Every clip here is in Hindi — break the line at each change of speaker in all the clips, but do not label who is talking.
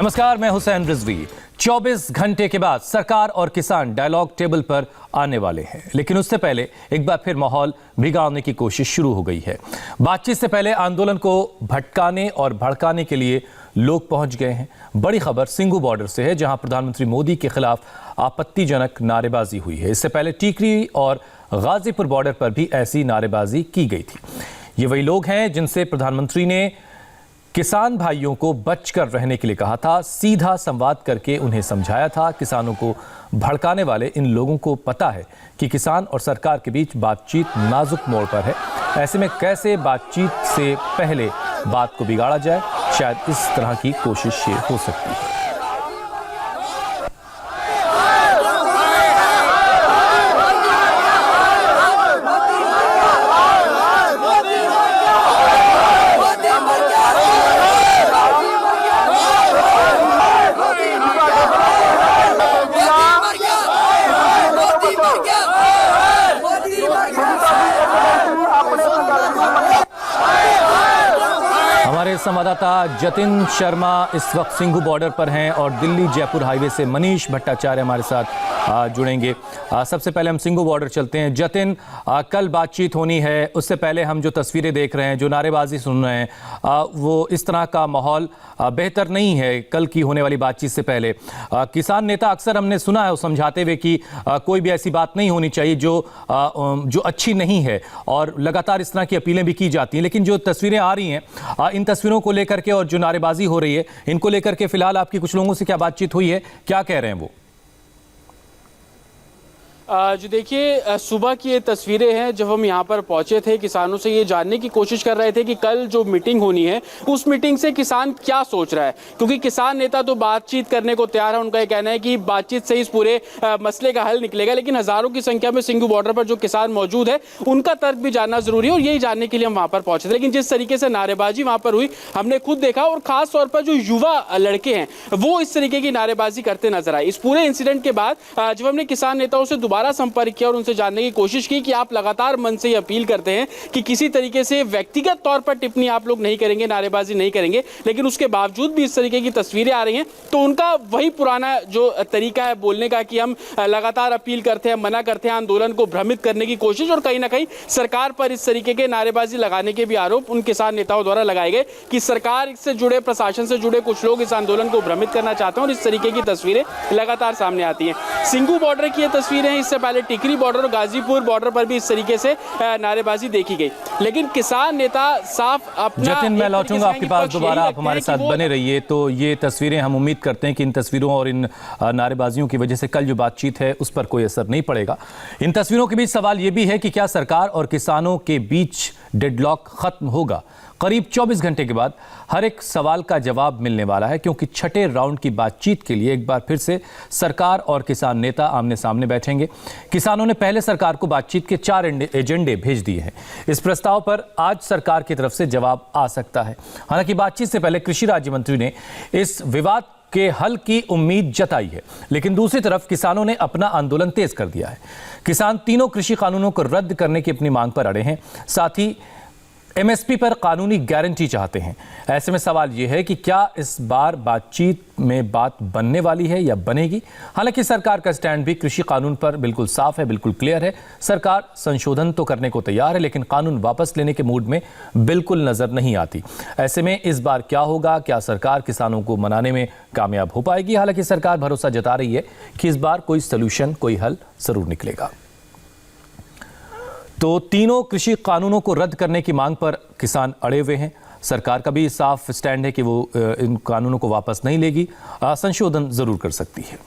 नमस्कार, मैं हुसैन रिजवी। 24 घंटे के बाद सरकार और किसान डायलॉग टेबल पर आने वाले हैं, लेकिन उससे पहले एक बार फिर माहौल बिगाड़ने की कोशिश शुरू हो गई है। बातचीत से पहले आंदोलन को भटकाने और भड़काने के लिए लोग पहुंच गए हैं। बड़ी खबर सिंघू बॉर्डर से है, जहां प्रधानमंत्री मोदी के खिलाफ आपत्तिजनक नारेबाजी हुई है। इससे पहले टीकरी और गाजीपुर बॉर्डर पर भी ऐसी नारेबाजी की गई थी। ये वही लोग हैं जिनसे प्रधानमंत्री ने किसान भाइयों को बचकर रहने के लिए कहा था, सीधा संवाद करके उन्हें समझाया था। किसानों को भड़काने वाले इन लोगों को पता है कि किसान और सरकार के बीच बातचीत नाजुक मोड़ पर है। ऐसे में कैसे बातचीत से पहले बात को बिगाड़ा जाए, शायद इस तरह की कोशिश ये हो सकती है। हमारे संवाददाता जतिन शर्मा इस वक्त सिंघू बॉर्डर पर हैं और दिल्ली जयपुर हाईवे से मनीष भट्टाचार्य हमारे साथ जुड़ेंगे। सबसे पहले हम सिंघू बॉर्डर चलते हैं। जतिन, कल बातचीत होनी है, उससे पहले हम जो तस्वीरें देख रहे हैं, जो नारेबाजी सुन रहे हैं, वो इस तरह का माहौल बेहतर नहीं है कल की होने वाली बातचीत से पहले। किसान नेता अक्सर हमने सुना है वो समझाते हुए कि कोई भी ऐसी बात नहीं होनी चाहिए जो अच्छी नहीं है, और लगातार इस तरह की अपीलें भी की जाती हैं। लेकिन जो तस्वीरें आ रही हैं, इन तस्वीरों को लेकर के और जो नारेबाजी हो रही है, इनको लेकर के फिलहाल आपकी कुछ लोगों से क्या बातचीत हुई है, क्या कह रहे हैं वो?
जो देखिए, सुबह की ये तस्वीरें हैं। जब हम यहाँ पर पहुंचे थे, किसानों से ये जानने की कोशिश कर रहे थे कि कल जो मीटिंग होनी है उस मीटिंग से किसान क्या सोच रहा है, क्योंकि किसान नेता तो बातचीत करने को तैयार है। उनका ये कहना है कि बातचीत से इस पूरे मसले का हल निकलेगा, लेकिन हजारों की संख्या में सिंघू बॉर्डर पर जो किसान मौजूद है उनका तर्क भी जानना जरूरी है, और यही जानने के लिए हम वहाँ पर पहुंचे थे। लेकिन जिस तरीके से नारेबाजी वहाँ पर हुई हमने खुद देखा, और खास तौर पर जो युवा लड़के हैं वो इस तरीके की नारेबाजी करते नजर आए। इस पूरे इंसिडेंट के बाद जब हमने किसान नेताओं से दोबारा संपर्क किया और उनसे जानने की कोशिश की कि आप लगातार मन से अपील करते हैं कि किसी तरीके से व्यक्तिगत तौर पर टिप्पणी आप लोग नहीं करेंगे, नारेबाजी नहीं करेंगे, लेकिन उसके बावजूद भी इस तरीके की तस्वीरें आ रही हैं, तो उनका वही पुराना जो तरीका है बोलने का कि हम लगातार अपील करते हैं, मना करते हैं, आंदोलन को भ्रमित करने की कोशिश, और कहीं ना कहीं सरकार पर इस तरीके के नारेबाजी लगाने के भी आरोप उन किसान नेताओं द्वारा लगाए गए कि सरकार से जुड़े, प्रशासन से जुड़े कुछ लोग इस आंदोलन को भ्रमित करना चाहते हैं, और इस तरीके की तस्वीरें लगातार सामने आती हैं। सिंघू बॉर्डर की ये तस्वीरें हैं। इससे पहले टिकरी बॉर्डर और गाजीपुर बॉर्डर पर भी इस तरीके से नारेबाजी देखी गई, लेकिन किसान नेता साफ अपना।
जतिन, मैं लौटूंगा आपके पास दोबारा, आप हमारे साथ बने रहिए। तो ये तस्वीरें, हम उम्मीद करते हैं कि इन तस्वीरों और इन नारेबाजियों की वजह से कल जो बातचीत है उस पर कोई असर नहीं पड़ेगा। इन तस्वीरों के बीच सवाल ये भी है कि क्या सरकार और किसानों के बीच डेडलॉक खत्म होगा? करीब 24 घंटे के बाद हर एक सवाल का जवाब मिलने वाला है, क्योंकि छठे राउंड की बातचीत के लिए एक बार फिर से सरकार और किसान नेता आमने सामने बैठेंगे। किसानों ने पहले सरकार को बातचीत के 4 एजेंडे भेज दिए हैं। इस प्रस्ताव पर आज सरकार की तरफ से जवाब आ सकता है। हालांकि बातचीत से पहले कृषि राज्य मंत्री ने इस विवाद के हल की उम्मीद जताई है, लेकिन दूसरी तरफ किसानों ने अपना आंदोलन तेज कर दिया है। किसान तीनों कृषि कानूनों को रद्द करने की अपनी मांग पर अड़े हैं, साथ ही एमएसपी पर कानूनी गारंटी चाहते हैं। ऐसे में सवाल यह है कि क्या इस बार बातचीत में बात बनने वाली है या बनेगी? हालांकि सरकार का स्टैंड भी कृषि कानून पर बिल्कुल साफ है, बिल्कुल क्लियर है। सरकार संशोधन तो करने को तैयार है, लेकिन कानून वापस लेने के मूड में बिल्कुल नजर नहीं आती। ऐसे में इस बार क्या होगा? क्या सरकार किसानों को मनाने में कामयाब हो पाएगी? हालांकि सरकार भरोसा जता रही है कि इस बार कोई सॉल्यूशन, कोई हल जरूर निकलेगा। तो तीनों कृषि कानूनों को रद्द करने की मांग पर किसान अड़े हुए हैं। सरकार का भी साफ स्टैंड है कि वो इन कानूनों को वापस नहीं लेगी, संशोधन जरूर कर सकती है।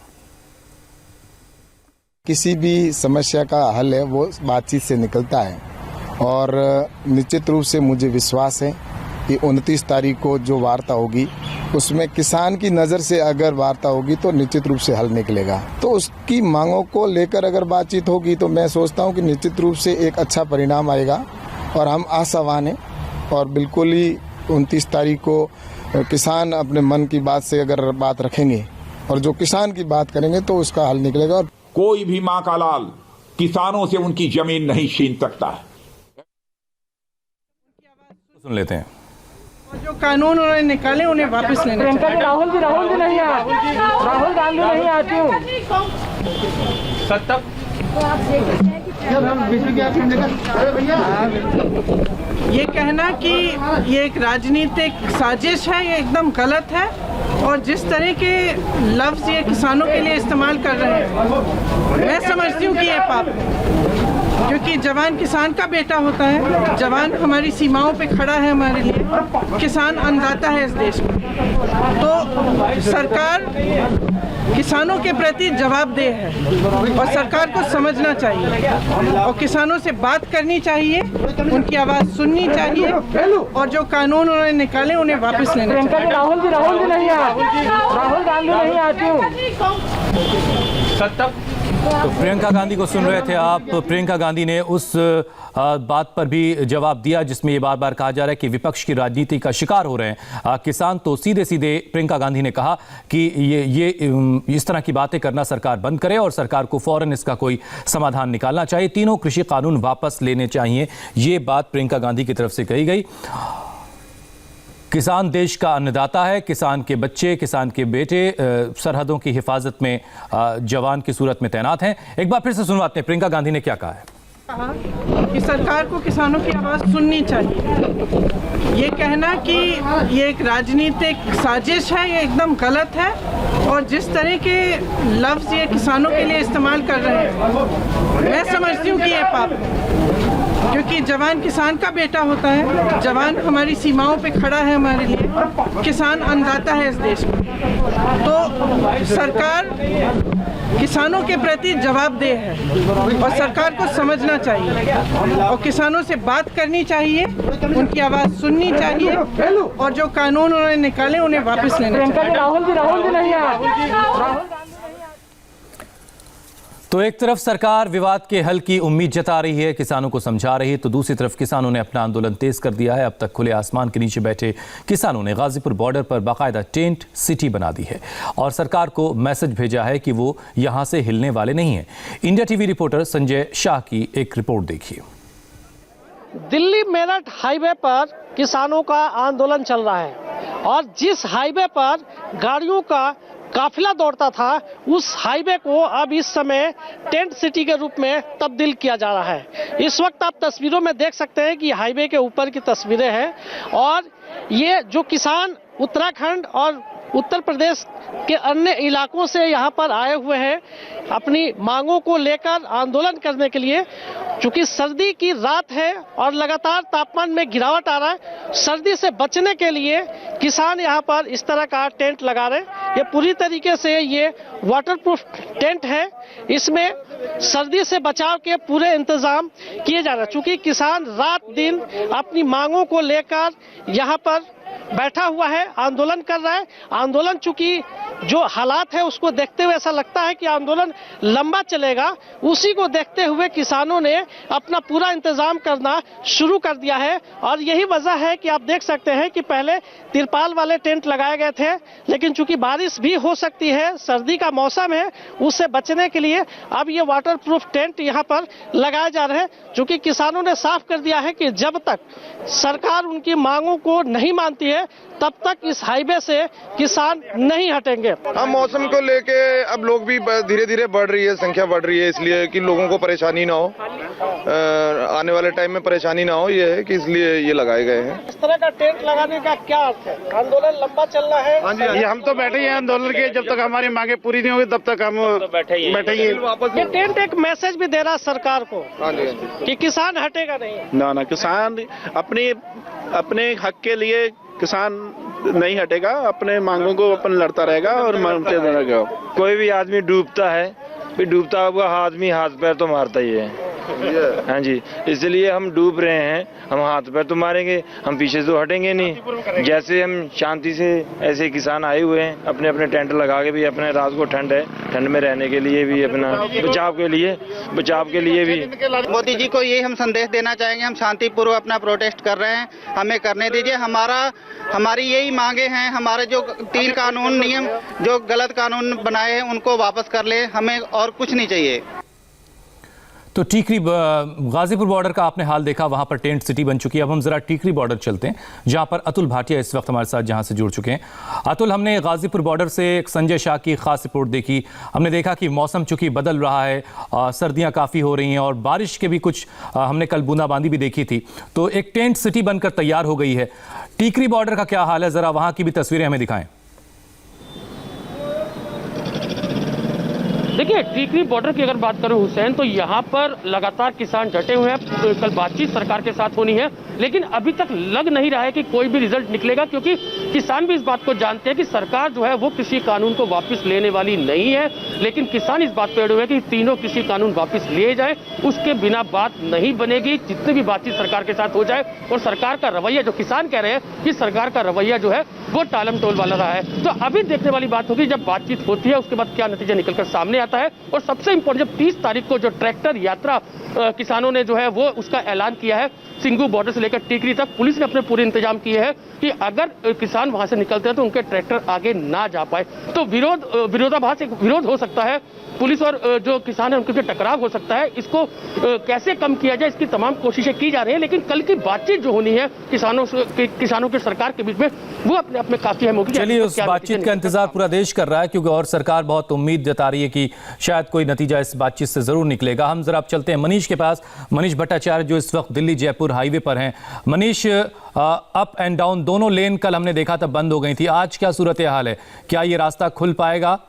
किसी भी समस्या का हल है वो बातचीत से निकलता है, और निश्चित रूप से मुझे विश्वास है कि 29 तारीख को जो वार्ता होगी उसमें किसान की नज़र से अगर वार्ता होगी तो निश्चित रूप से हल निकलेगा। तो उसकी मांगों को लेकर अगर बातचीत होगी तो मैं सोचता हूं कि निश्चित रूप से एक अच्छा परिणाम आएगा, और हम आशावान हैं। और बिल्कुल ही 29 तारीख को किसान अपने मन की बात से अगर बात रखेंगे और जो किसान की बात करेंगे तो उसका हल निकलेगा। और
कोई भी माँ का लाल किसानों से उनकी जमीन नहीं छीन सकता है।
सुन लेते हैं।
जो कानून उन्होंने निकाले उन्हें वापस लेना चाहिए।
राहुल जी नहीं आए, राहुल गांधी नहीं आती हूँ।
ये कहना कि ये एक राजनीतिक साजिश है, ये एकदम गलत है। और जिस तरह के लफ्ज़ ये किसानों के लिए इस्तेमाल कर रहे हैं, मैं समझती हूँ कि ये पाप है, क्योंकि जवान किसान का बेटा होता है। जवान हमारी सीमाओं पे खड़ा है हमारे लिए। किसान अन्नदाता है इस देश में। तो सरकार किसानों के प्रति जवाबदेह है और सरकार को समझना चाहिए और किसानों से बात करनी चाहिए, उनकी आवाज़ सुननी चाहिए और जो कानून उन्होंने निकाले उन्हें वापस लेना चाहिए।
राहुल जी नहीं आए, राहुल गांधी नहीं आती हूँ।
तो प्रियंका गांधी को सुन रहे थे आप। प्रियंका गांधी ने उस बात पर भी जवाब दिया जिसमें ये बार बार कहा जा रहा है कि विपक्ष की राजनीति का शिकार हो रहे हैं किसान। तो सीधे सीधे प्रियंका गांधी ने कहा कि ये इस तरह की बातें करना सरकार बंद करे और सरकार को फौरन इसका कोई समाधान निकालना चाहिए। तीनों कृषि कानून वापस लेने चाहिए, ये बात प्रियंका गांधी की तरफ से कही गई। किसान देश का अन्नदाता है, किसान के बच्चे, किसान के बेटे सरहदों की हिफाजत में जवान की सूरत में तैनात हैं। एक बार फिर से सुनवाते हैं प्रियंका गांधी ने क्या कहा है।
कि सरकार को किसानों की आवाज़ सुननी चाहिए। ये कहना कि ये एक राजनीतिक साजिश है, ये एकदम गलत है। और जिस तरह के लफ्ज़ ये किसानों के लिए इस्तेमाल कर रहे हैं, मैं समझती हूँ कि ये पाप है, क्योंकि जवान किसान का बेटा होता है। जवान हमारी सीमाओं पे खड़ा है हमारे लिए। किसान अन्नदाता है इस देश में। तो सरकार किसानों के प्रति जवाबदेह है और सरकार को समझना चाहिए और किसानों से बात करनी चाहिए, उनकी आवाज़ सुननी चाहिए और जो कानून उन्होंने निकाले उन्हें वापस लेना चाहिए।
राहुल जी नहीं आए।
तो एक तरफ सरकार विवाद के हल की उम्मीद जता रही है, किसानों को समझा रही है, तो दूसरी तरफ किसानों ने अपना आंदोलन तेज कर दिया है। अब तक खुले आसमान के नीचे बैठे किसानों ने गाजीपुर बॉर्डर पर बाकायदा टेंट सिटी बना दी है और सरकार को मैसेज भेजा है कि वो यहां से हिलने वाले नहीं हैं। India TV reporter Sanjay Shah की एक रिपोर्ट देखिए।
दिल्ली मेरठ हाईवे पर किसानों का आंदोलन चल रहा है और जिस हाईवे पर गाड़ियों का काफिला दौड़ता था, उस हाईवे को अब इस समय टेंट सिटी के रूप में तब्दील किया जा रहा है। इस वक्त आप तस्वीरों में देख सकते हैं कि हाईवे के ऊपर की तस्वीरें हैं और ये जो किसान उत्तराखंड और उत्तर प्रदेश के अन्य इलाकों से यहाँ पर आए हुए हैं अपनी मांगों को लेकर आंदोलन करने के लिए। चूंकि सर्दी की रात है और लगातार तापमान में गिरावट आ रहा है, सर्दी से बचने के लिए किसान यहाँ पर इस तरह का टेंट लगा रहे हैं। ये पूरी तरीके से ये वाटरप्रूफ टेंट है, इसमें सर्दी से बचाव के पूरे इंतजाम किए जा रहे हैं। चूंकि किसान रात दिन अपनी मांगों को लेकर यहाँ पर बैठा हुआ है, आंदोलन कर रहा है। आंदोलन चूंकि जो हालात है उसको देखते हुए ऐसा लगता है कि आंदोलन लंबा चलेगा, उसी को देखते हुए किसानों ने अपना पूरा इंतजाम करना शुरू कर दिया है। और यही वजह है कि आप देख सकते हैं कि पहले तिरपाल वाले टेंट लगाए गए थे, लेकिन चूंकि बारिश भी हो सकती है, सर्दी का मौसम है, उससे बचने के लिए अब ये वाटरप्रूफ टेंट यहाँ पर लगाए जा रहे हैं। चूंकि किसानों ने साफ कर दिया है कि जब तक सरकार उनकी मांगों को नहीं मानती है, तब तक इस हाईवे से किसान नहीं हटेंगे।
हम मौसम को लेके अब लोग भी धीरे धीरे बढ़ रही है, संख्या बढ़ रही है, इसलिए कि लोगों को परेशानी ना हो, आने वाले टाइम में परेशानी ना हो, ये है कि इसलिए ये लगाए गए हैं।
इस तरह का टेंट लगाने का क्या अर्थ है? आंदोलन लंबा चलना है।
ये हम तो बैठे ही हैं आंदोलन के, जब तक हमारी मांगे पूरी नहीं होगी तब तक हम बैठे ही हैं।
ये टेंट एक मैसेज भी दे रहा है सरकार को कि किसान हटेगा नहीं।
ना किसान अपने हक के लिए किसान नहीं हटेगा, अपने मांगों को अपन लड़ता रहेगा और मांगते रहेगा।
कोई भी आदमी डूबता है, फिर डूबता हुआ आदमी हाथ पैर तो मारता ही है। हाँ जी, इसलिए हम डूब रहे हैं, हम हाथ पैर तो मारेंगे, हम पीछे तो हटेंगे नहीं। जैसे हम शांति से ऐसे किसान आए हुए हैं, अपने अपने टेंट लगा के भी, अपने रात को ठंड है, ठंड में रहने के लिए भी, अपना बचाव के लिए भी।
मोदी जी को यही हम संदेश देना चाहेंगे, हम शांतिपूर्वक अपना प्रोटेस्ट कर रहे हैं, हमें करने दीजिए। हमारी यही मांगे हैं, हमारे जो 3 कानून नियम जो गलत कानून बनाए हैं उनको वापस कर ले, हमें और कुछ नहीं चाहिए।
तो टीकरी गाजीपुर बॉर्डर का आपने हाल देखा, वहां पर टेंट सिटी बन चुकी है। अब हम जरा टीकरी बॉर्डर चलते हैं, जहां पर अतुल भाटिया इस वक्त हमारे साथ जहां से जुड़ चुके हैं। अतुल, हमने गाजीपुर बॉर्डर से संजय शाह की खास रिपोर्ट देखी। हमने देखा कि मौसम चूंकि बदल रहा है, सर्दियां काफ़ी हो रही हैं और बारिश के भी कुछ हमने कल बूंदाबांदी भी देखी थी, तो एक टेंट सिटी बनकर तैयार हो गई है। टीकरी बॉर्डर का क्या हाल है, जरा वहां की भी तस्वीरें हमें दिखाएं।
देखिए, टीकरी बॉर्डर की अगर बात करूं हुसैन, तो यहाँ पर लगातार किसान डटे हुए हैं। तो कल बातचीत सरकार के साथ होनी है, लेकिन अभी तक लग नहीं रहा है कि कोई भी रिजल्ट निकलेगा, क्योंकि किसान भी इस बात को जानते हैं कि सरकार जो है वो कृषि कानून को वापस लेने वाली नहीं है। लेकिन किसान इस बात पर अड़े हुए हैं कि तीनों कृषि कानून वापस लिए जाए, उसके बिना बात नहीं बनेगी। जितनी भी बातचीत सरकार के साथ हो जाए, और सरकार का रवैया, जो किसान कह रहे हैं कि सरकार का रवैया जो है वो टालम टोल वाला रहा है। तो अभी देखने वाली बात होगी जब बातचीत होती है, उसके बाद क्या नतीजा निकलकर सामने आता है। और सबसे इंपॉर्टेंट, जब 30 तारीख को जो ट्रैक्टर यात्रा किसानों ने जो है वो उसका ऐलान किया है, सिंगू बॉर्डर से लेकर टीकरी तक पुलिस ने अपने पूरे इंतजाम किए हैं कि अगर किसान वहां से निकलते हैं तो उनके ट्रैक्टर आगे ना जा पाए। तो विरोधाभास, एक विरोध हो सकता है, पुलिस और जो किसान है उनके बीच टकराव हो सकता है। इसको कैसे कम किया जाए, इसकी तमाम कोशिशें की जा रही है। लेकिन कल की बातचीत जो होनी है किसानों के सरकार के बीच में, वो अपने आप में काफी अहम होगी।
चलिए, उस बातचीत का इंतजार पूरा देश कर रहा है, क्योंकि और सरकार बहुत उम्मीद जता रही है कि शायद कोई नतीजा इस बातचीत से जरूर निकलेगा। हम जरा अब चलते हैं मनीष के पास। मनीष भट्टाचार्य जो इस वक्त दिल्ली जयपुर हाईवे पर हैं। मनीष, अप एंड डाउन दोनों लेन कल हमने देखा था बंद हो गई थी, आज क्या सूरत हाल है, क्या ये रास्ता खुल पाएगा?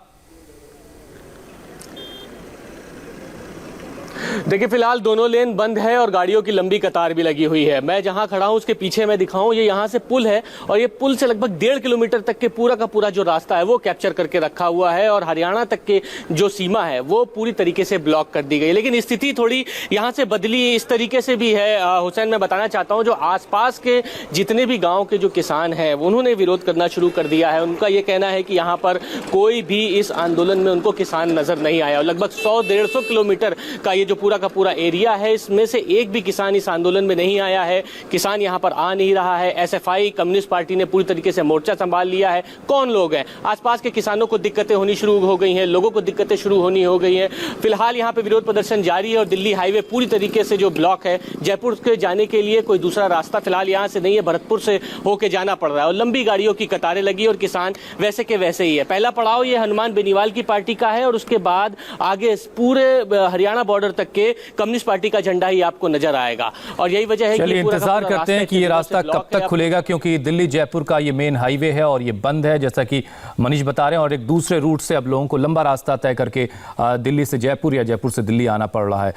देखिए, फिलहाल दोनों लेन बंद है और गाड़ियों की लंबी कतार भी लगी हुई है। मैं जहां खड़ा हूं उसके पीछे मैं दिखाऊं, ये यहां से पुल है और ये पुल से लगभग 1.5 किलोमीटर तक के पूरा का पूरा जो रास्ता है वो कैप्चर करके रखा हुआ है और हरियाणा तक के जो सीमा है वो पूरी तरीके से ब्लॉक कर दी गई। लेकिन स्थिति थोड़ी यहाँ से बदली इस तरीके से भी है हुसैन, मैं बताना चाहता हूँ, जो आसपास के जितने भी गाँव के जो किसान हैं उन्होंने विरोध करना शुरू कर दिया है। उनका ये कहना है कि यहाँ पर कोई भी इस आंदोलन में उनको किसान नजर नहीं आया। और लगभग 100-150 किलोमीटर का ये जो पूरा का पूरा एरिया है, इसमें से एक भी किसान इस आंदोलन में नहीं आया है। किसान यहां पर आ नहीं रहा है। एसएफआई कम्युनिस्ट पार्टी ने पूरी तरीके से मोर्चा संभाल लिया है। कौन लोग हैं? आसपास के किसानों को दिक्कतें होनी शुरू हो गई हैं, लोगों को दिक्कतें शुरू होनी हो गई हैं। फिलहाल यहां पे विरोध प्रदर्शन जारी है और दिल्ली हाईवे पूरी तरीके से जो ब्लॉक है, जयपुर के जाने के लिए कोई दूसरा रास्ता फिलहाल यहां से नहीं है, भरतपुर से होकर जाना पड़ रहा है और लंबी गाड़ियों की कतारें लगी और किसान वैसे के वैसे ही है। पहला पड़ाव ये हनुमान बेनीवाल की पार्टी का है और उसके बाद आगे पूरे हरियाणा बॉर्डर तक के कम्युनिस्ट पार्टी का झंडा ही आपको नजर आएगा। और यही वजह है
कि इंतजार करते हैं कि ये रास्ता कब तक खुलेगा, क्योंकि दिल्ली जयपुर का ये मेन हाईवे है और ये बंद है, जैसा कि मनीष बता रहे हैं। और एक दूसरे रूट से अब लोगों को लंबा रास्ता तय करके दिल्ली से जयपुर या जयपुर से दिल्ली आना पड़ रहा है।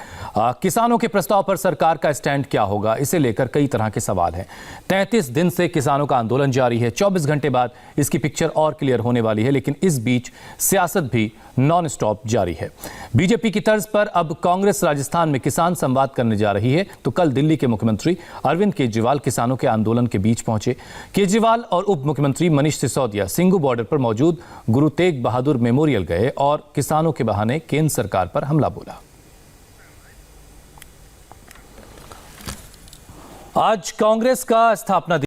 किसानों के प्रस्ताव पर सरकार का स्टैंड क्या होगा, इसे लेकर कई तरह के सवाल हैं। 33 दिन से किसानों का आंदोलन जारी है। 24 घंटे बाद इसकी पिक्चर और क्लियर होने वाली है, लेकिन इस बीच सियासत भी नॉन स्टॉप जारी है। बीजेपी की तर्ज पर अब कांग्रेस राजस्थान में किसान संवाद करने जा रही है। तो कल दिल्ली के मुख्यमंत्री अरविंद केजरीवाल किसानों के आंदोलन के बीच पहुंचे। केजरीवाल और उप मुख्यमंत्री मनीष सिसोदिया सिंगू बॉर्डर पर मौजूद गुरु तेग बहादुर मेमोरियल गए और किसानों के बहाने केंद्र सरकार पर हमला बोला। आज कांग्रेस का स्थापना